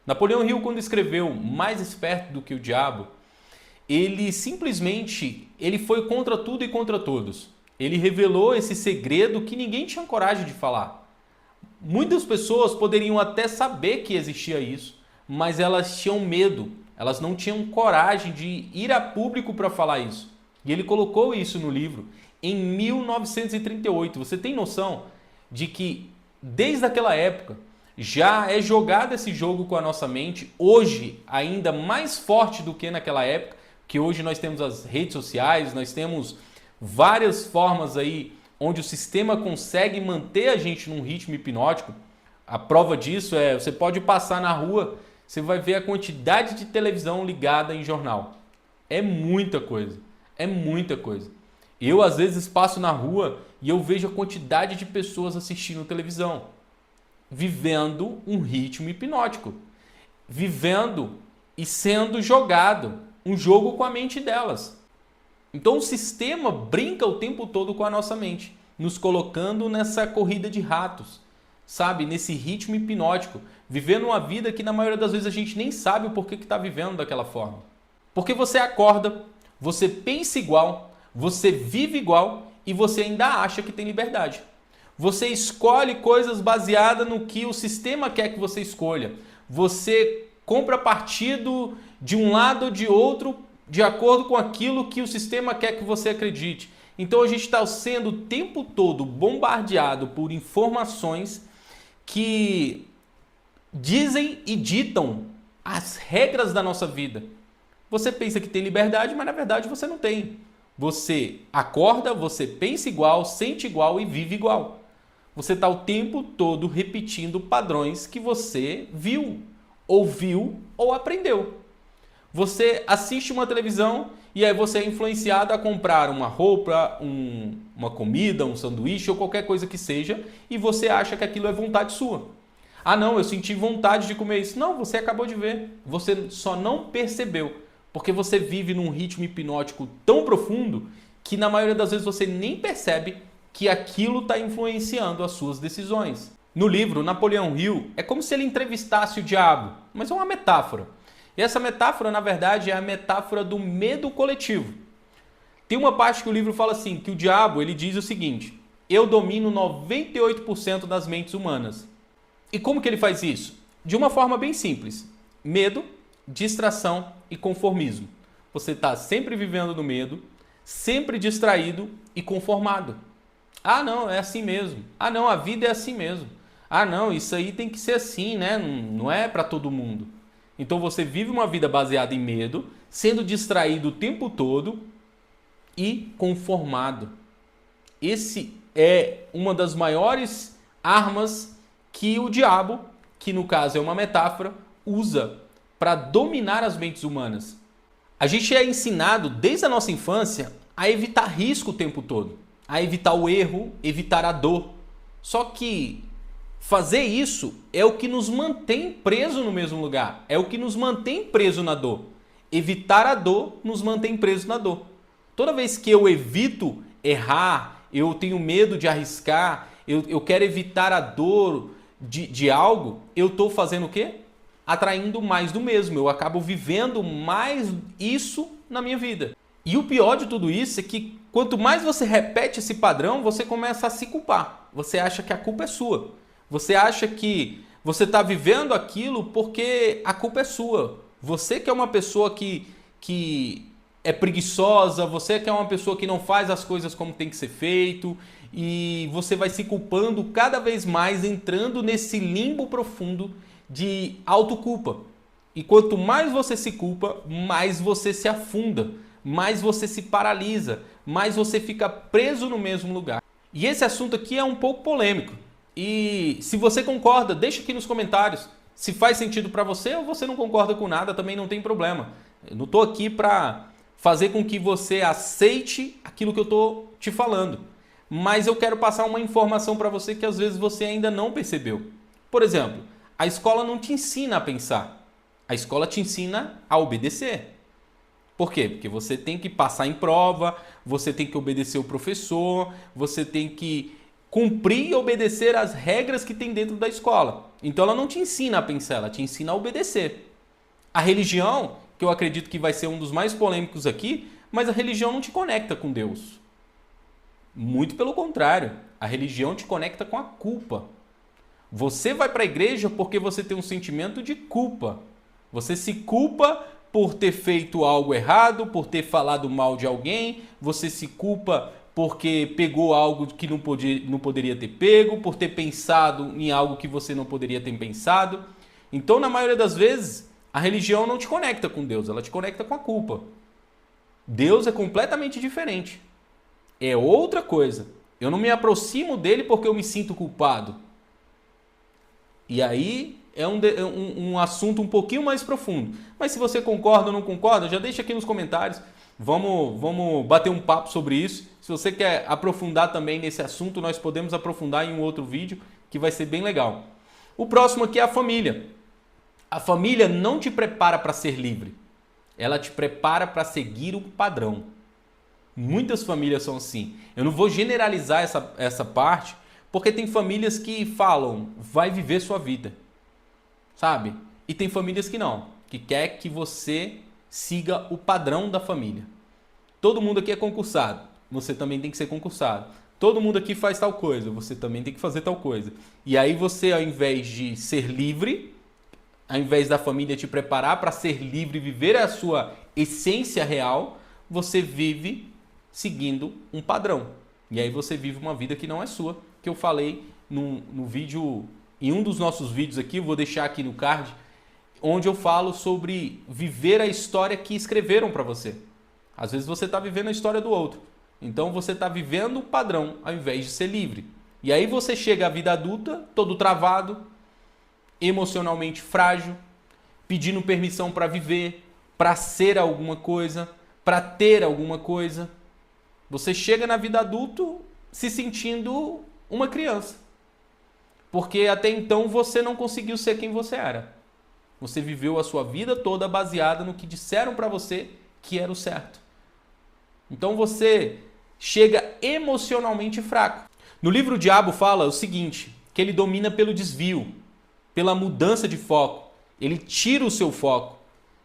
Napoleão Hill, quando escreveu Mais Esperto do que o Diabo, ele simplesmente foi contra tudo e contra todos. Ele revelou esse segredo que ninguém tinha coragem de falar. Muitas pessoas poderiam até saber que existia isso, mas elas tinham medo, elas não tinham coragem de ir a público para falar isso. E ele colocou isso no livro em 1938. Você tem noção de que desde aquela época já é jogado esse jogo com a nossa mente, hoje ainda mais forte do que naquela época, que hoje nós temos as redes sociais, nós temos várias formas aí onde o sistema consegue manter a gente num ritmo hipnótico. A prova disso é, você pode passar na rua, você vai ver a quantidade de televisão ligada em jornal. É muita coisa, é muita coisa. Eu às vezes passo na rua e eu vejo a quantidade de pessoas assistindo televisão, vivendo um ritmo hipnótico, vivendo e sendo jogado um jogo com a mente delas. Então o sistema brinca o tempo todo com a nossa mente, nos colocando nessa corrida de ratos, sabe? Nesse ritmo hipnótico, vivendo uma vida que na maioria das vezes a gente nem sabe o porquê que está vivendo daquela forma. Porque você acorda, você pensa igual, você vive igual e você ainda acha que tem liberdade. Você escolhe coisas baseadas no que o sistema quer que você escolha. Você compra partido de um lado ou de outro de acordo com aquilo que o sistema quer que você acredite. Então a gente está sendo o tempo todo bombardeado por informações que dizem e ditam as regras da nossa vida. Você pensa que tem liberdade, mas na verdade você não tem. Você acorda, você pensa igual, sente igual e vive igual. Você está o tempo todo repetindo padrões que você viu, ouviu ou aprendeu. Você assiste uma televisão e aí você é influenciado a comprar uma roupa, uma comida, um sanduíche ou qualquer coisa que seja e você acha que aquilo é vontade sua. Ah não, eu senti vontade de comer isso. Não, você acabou de ver. Você só não percebeu. Porque você vive num ritmo hipnótico tão profundo que na maioria das vezes você nem percebe que aquilo está influenciando as suas decisões. No livro, Napoleão Hill é como se ele entrevistasse o diabo, mas é uma metáfora. E essa metáfora, na verdade, é a metáfora do medo coletivo. Tem uma parte que o livro fala assim, que o diabo ele diz o seguinte: eu domino 98% das mentes humanas. E como que ele faz isso? De uma forma bem simples. Medo, distração e conformismo. Você está sempre vivendo no medo, sempre distraído e conformado. Ah, não, é assim mesmo. Ah, não, a vida é assim mesmo. Ah, não, isso aí tem que ser assim, né? Não é para todo mundo. Então você vive uma vida baseada em medo, sendo distraído o tempo todo e conformado. Esse é uma das maiores armas que o diabo, que no caso é uma metáfora, usa para dominar as mentes humanas. A gente é ensinado desde a nossa infância a evitar risco o tempo todo, a evitar o erro, evitar a dor. Só que fazer isso é o que nos mantém preso no mesmo lugar, é o que nos mantém preso na dor. Evitar a dor nos mantém preso na dor. Toda vez que eu evito errar, eu tenho medo de arriscar, eu quero evitar a dor de algo, eu estou fazendo o quê? Atraindo mais do mesmo. Eu acabo vivendo mais isso na minha vida. E o pior de tudo isso é que quanto mais você repete esse padrão, você começa a se culpar. Você acha que a culpa é sua. Você acha que você está vivendo aquilo porque a culpa é sua. Você que é uma pessoa que é preguiçosa, você que é uma pessoa que não faz as coisas como tem que ser feito, e você vai se culpando cada vez mais, entrando nesse limbo profundo de autoculpa. E quanto mais você se culpa, mais você se afunda, mais você se paralisa, mais você fica preso no mesmo lugar. E esse assunto aqui é um pouco polêmico. E se você concorda, deixa aqui nos comentários se faz sentido para você ou você não concorda com nada, também não tem problema. Eu não estou aqui para fazer com que você aceite aquilo que eu estou te falando. Mas eu quero passar uma informação para você que às vezes você ainda não percebeu. Por exemplo, a escola não te ensina a pensar. A escola te ensina a obedecer. Por quê? Porque você tem que passar em prova, você tem que obedecer o professor, você tem que cumprir e obedecer às regras que tem dentro da escola. Então ela não te ensina a pensar, ela te ensina a obedecer. A religião, que eu acredito que vai ser um dos mais polêmicos aqui, mas a religião não te conecta com Deus. Muito pelo contrário, a religião te conecta com a culpa. Você vai para a igreja porque você tem um sentimento de culpa. Você se culpa por ter feito algo errado, por ter falado mal de alguém, você se culpa porque pegou algo que não poderia ter pego, por ter pensado em algo que você não poderia ter pensado. Então, na maioria das vezes, a religião não te conecta com Deus, ela te conecta com a culpa. Deus é completamente diferente. É outra coisa. Eu não me aproximo dele porque eu me sinto culpado. E aí é um assunto um pouquinho mais profundo. Mas se você concorda ou não concorda, já deixa aqui nos comentários. Vamos bater um papo sobre isso. Se você quer aprofundar também nesse assunto, nós podemos aprofundar em um outro vídeo que vai ser bem legal. O próximo aqui é a família. A família não te prepara para ser livre. Ela te prepara para seguir o padrão. Muitas famílias são assim. Eu não vou generalizar essa parte, porque tem famílias que falam, vai viver sua vida. Sabe? E tem famílias que não, que quer que você siga o padrão da família. Todo mundo aqui é concursado, você também tem que ser concursado. Todo mundo aqui faz tal coisa, você também tem que fazer tal coisa. E aí você, ao invés de ser livre, ao invés da família te preparar para ser livre e viver a sua essência real, você vive seguindo um padrão. E aí você vive uma vida que não é sua, que eu falei no vídeo, em um dos nossos vídeos aqui, eu vou deixar aqui no card, onde eu falo sobre viver a história que escreveram para você. Às vezes você está vivendo a história do outro. Então você está vivendo o padrão ao invés de ser livre. E aí você chega à vida adulta todo travado, emocionalmente frágil, pedindo permissão para viver, para ser alguma coisa, para ter alguma coisa. Você chega na vida adulta se sentindo uma criança. Porque até então você não conseguiu ser quem você era. Você viveu a sua vida toda baseada no que disseram para você que era o certo. Então você chega emocionalmente fraco. No livro O Diabo fala o seguinte, que ele domina pelo desvio, pela mudança de foco. Ele tira o seu foco,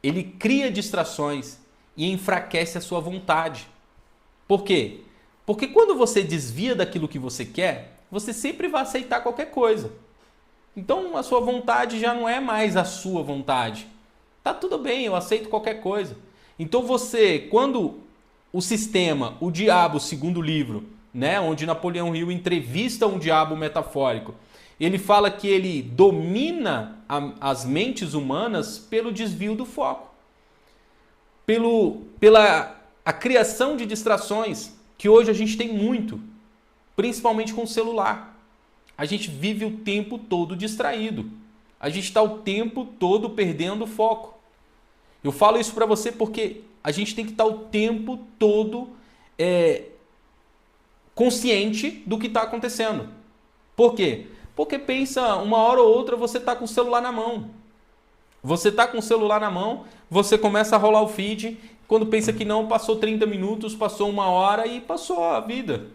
ele cria distrações e enfraquece a sua vontade. Por quê? Porque quando você desvia daquilo que você quer, você sempre vai aceitar qualquer coisa. Então a sua vontade já não é mais a sua vontade. Tá tudo bem, eu aceito qualquer coisa. Então você, quando o sistema, o diabo, segundo o livro, né, onde Napoleão Hill entrevista um diabo metafórico, ele fala que ele domina as mentes humanas pelo desvio do foco. Pela a criação de distrações, que hoje a gente tem muito, principalmente com o celular. A gente vive o tempo todo distraído. A gente está o tempo todo perdendo o foco. Eu falo isso para você porque a gente tem que estar o tempo todo consciente do que está acontecendo. Por quê? Porque pensa, uma hora ou outra você está com o celular na mão. Você está com o celular na mão, você começa a rolar o feed, quando pensa que não, passou 30 minutos, passou uma hora e passou a vida.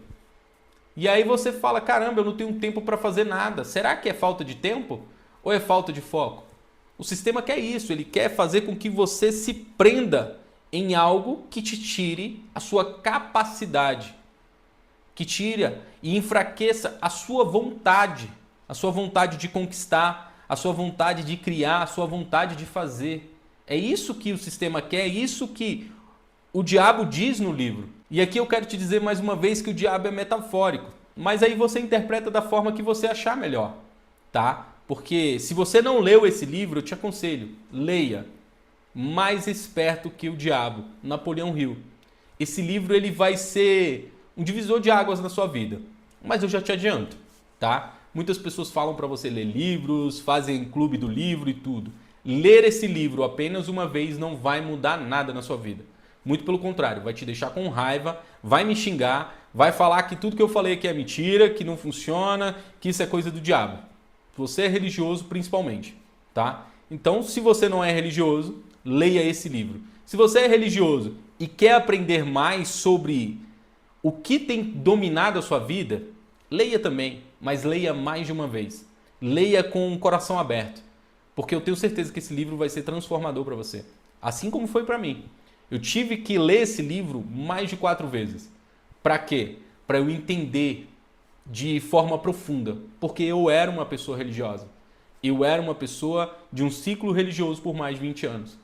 E aí você fala, caramba, eu não tenho tempo para fazer nada. Será que é falta de tempo ou é falta de foco? O sistema quer isso, ele quer fazer com que você se prenda em algo que te tire a sua capacidade, que tire e enfraqueça a sua vontade de conquistar, a sua vontade de criar, a sua vontade de fazer. É isso que o sistema quer, é isso que o diabo diz no livro. E aqui eu quero te dizer mais uma vez que o diabo é metafórico. Mas aí você interpreta da forma que você achar melhor, tá? Porque se você não leu esse livro, eu te aconselho, leia. Mais Esperto que o Diabo, Napoleão Hill. Esse livro ele vai ser um divisor de águas na sua vida. Mas eu já te adianto, tá? Muitas pessoas falam para você ler livros, fazem clube do livro e tudo. Ler esse livro apenas uma vez não vai mudar nada na sua vida. Muito pelo contrário, vai te deixar com raiva, vai me xingar, vai falar que tudo que eu falei aqui é mentira, que não funciona, que isso é coisa do diabo. Você é religioso principalmente, tá? Então, se você não é religioso, leia esse livro. Se você é religioso e quer aprender mais sobre o que tem dominado a sua vida, leia também, mas leia mais de uma vez. Leia com o coração aberto, porque eu tenho certeza que esse livro vai ser transformador para você. Assim como foi para mim. Eu tive que ler esse livro mais de 4 vezes. Para quê? Para eu entender de forma profunda, porque eu era uma pessoa religiosa. Eu era uma pessoa de um ciclo religioso por mais de 20 anos.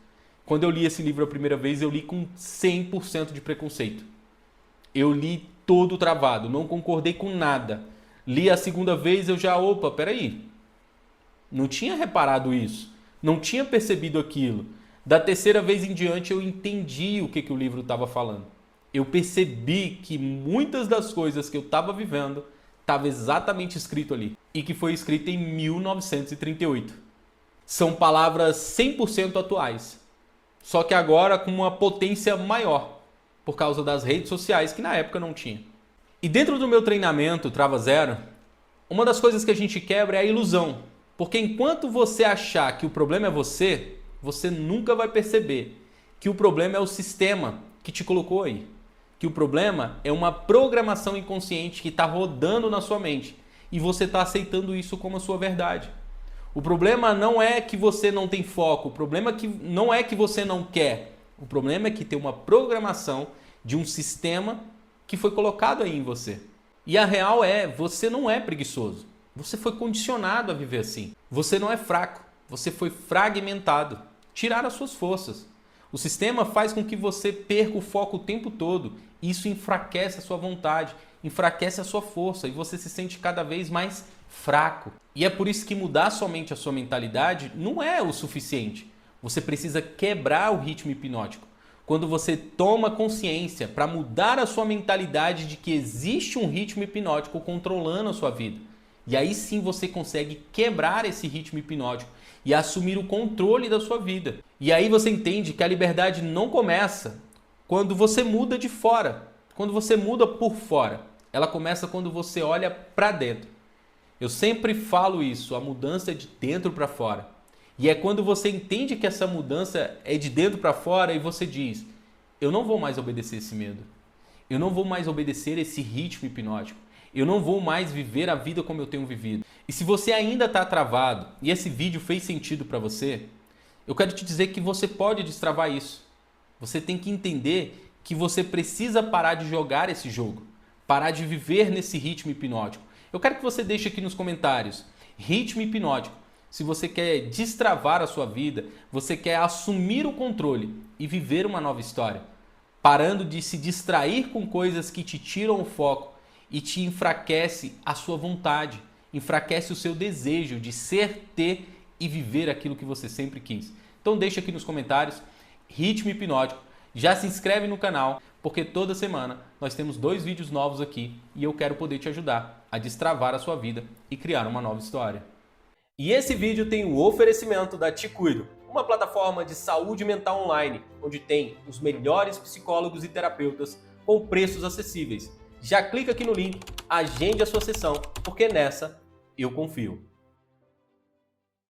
Quando eu li esse livro a primeira vez, eu li com 100% de preconceito. Eu li todo travado, não concordei com nada. Li a segunda vez, eu já, peraí. Não tinha reparado isso, não tinha percebido aquilo. Da terceira vez em diante, eu entendi o que o livro estava falando. Eu percebi que muitas das coisas que eu estava vivendo estava exatamente escrito ali. E que foi escrito em 1938. São palavras 100% atuais. Só que agora com uma potência maior. Por causa das redes sociais, que na época não tinha. E dentro do meu treinamento Trava Zero, uma das coisas que a gente quebra é a ilusão. Porque enquanto você achar que o problema é você, você nunca vai perceber que o problema é o sistema que te colocou aí. Que o problema é uma programação inconsciente que está rodando na sua mente e você está aceitando isso como a sua verdade. O problema não é que você não tem foco, o problema não é que você não quer. O problema é que tem uma programação de um sistema que foi colocado aí em você. E a real é, você não é preguiçoso. Você foi condicionado a viver assim. Você não é fraco, você foi fragmentado. Tiraram as suas forças. O sistema faz com que você perca o foco o tempo todo. Isso enfraquece a sua vontade, enfraquece a sua força e você se sente cada vez mais fraco. E é por isso que mudar somente a sua mentalidade não é o suficiente. Você precisa quebrar o ritmo hipnótico. Quando você toma consciência para mudar a sua mentalidade de que existe um ritmo hipnótico controlando a sua vida. E aí sim você consegue quebrar esse ritmo hipnótico e assumir o controle da sua vida. E aí você entende que a liberdade não começa quando você muda de fora, quando você muda por fora. Ela começa quando você olha para dentro. Eu sempre falo isso, a mudança é de dentro para fora. E é quando você entende que essa mudança é de dentro para fora e você diz, eu não vou mais obedecer esse medo. Eu não vou mais obedecer esse ritmo hipnótico. Eu não vou mais viver a vida como eu tenho vivido. E se você ainda está travado e esse vídeo fez sentido para você, eu quero te dizer que você pode destravar isso. Você tem que entender que você precisa parar de jogar esse jogo. Parar de viver nesse ritmo hipnótico. Eu quero que você deixe aqui nos comentários, ritmo hipnótico. Se você quer destravar a sua vida, você quer assumir o controle e viver uma nova história. Parando de se distrair com coisas que te tiram o foco e te enfraquece a sua vontade, enfraquece o seu desejo de ser, ter e viver aquilo que você sempre quis. Então deixa aqui nos comentários, ritmo hipnótico, já se inscreve no canal, porque toda semana nós temos 2 vídeos novos aqui e eu quero poder te ajudar a destravar a sua vida e criar uma nova história. E esse vídeo tem o oferecimento da Te Cuido, uma plataforma de saúde mental online, onde tem os melhores psicólogos e terapeutas com preços acessíveis. Já clica aqui no link, agende a sua sessão, porque nessa eu confio.